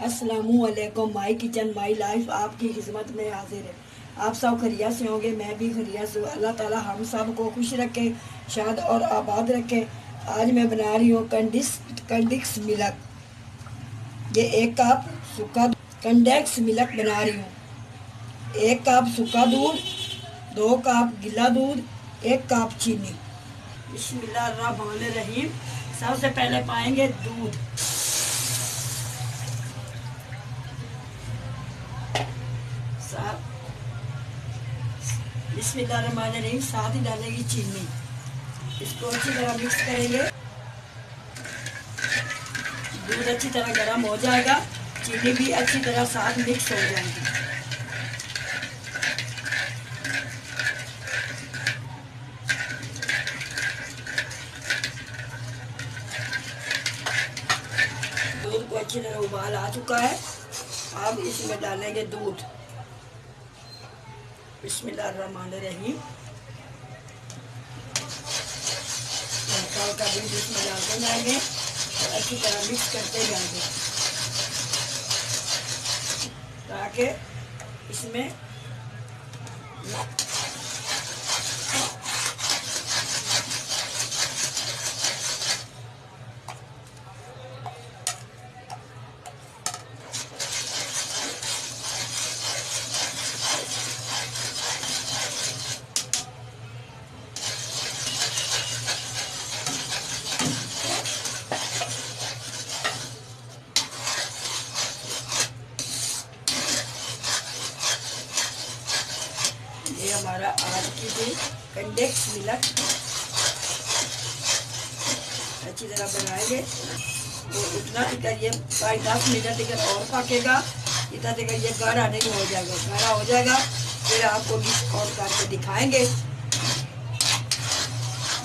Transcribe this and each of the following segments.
अस्सलामुअलैकुम। My kitchen my life आपकी खिदमत में हाजिर है। आप सब खरिया से होंगे, मैं भी खरिया से हूँ। अल्लाह ताला हम सब को खुश रखे, शाद और आबाद रखे। आज मैं बना रही हूँ कंडिक्स मिल्क। ये 1 कप सूखा कंडेक्स मिल्क बना रही हूँ। 1 कप सूखा दूध, 2 कप गीला दूध, 1 कप चीनी। बिस्मिल्लाहिर्रहमानिर्रहीम। सबसे पहले पाएंगे दूध। बिस्मिल्लाहिर्रहमानिर्रहीम। साथ ही डालेंगे चीनी। इसको अच्छी तरह मिक्स करेंगे। दूध अच्छी तरह गर्म हो जाएगा, चीनी भी अच्छी तरह साथ मिक्स हो जाएगी। दूध को अच्छी तरह उबाल आ चुका है। अब इसमें डालेंगे दूध। बिस्मिल्लाहिर्रहमानिर्रहीम। हल्का दूध इसमें डालते जाएंगे और अच्छी तरह मिक्स करते जाएंगे ताकि इसमें ये हमारा आज की भी कंडेक्स मिल्क अच्छी तरह बनाएंगे। तो इतना तक ये 5-10 मिनट तक और पकेगा। इतना तक ये गाढ़ा नहीं हो जाएगा। गाढ़ा हो जाएगा फिर आपको मिक्स और करके दिखाएंगे।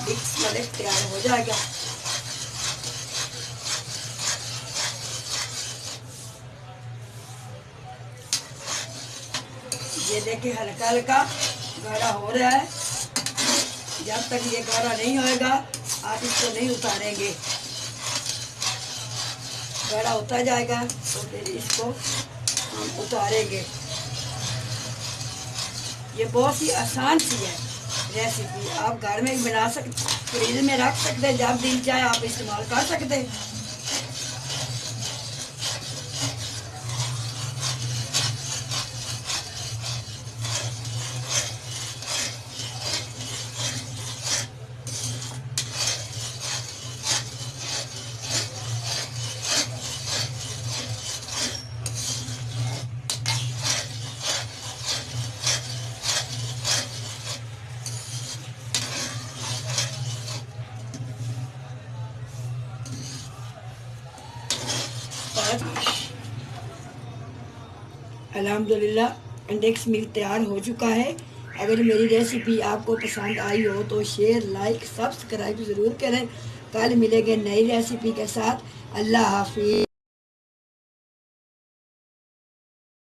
मिक्स मिल्क तैयार हो जाएगा। ये देखिए हल्का हल्का गाढ़ा हो रहा है। जब तक ये गाढ़ा नहीं होएगा आप इसको नहीं उतारेंगे। गाढ़ा होता जाएगा तो फिर इसको हम उतारेंगे। ये बहुत ही आसान सी है रेसिपी। आप घर में भी बना सकते, फ्रिज में रख सकते, जब दिल चाहे आप इस्तेमाल कर सकते। अल्हम्दुलिल्लाह कंडेक्स मिल्क तैयार हो चुका है। अगर मेरी रेसिपी आपको पसंद आई हो तो शेयर, लाइक, सब्सक्राइब ज़रूर करें। कल मिलेंगे नई रेसिपी के साथ। अल्लाह हाफिज़।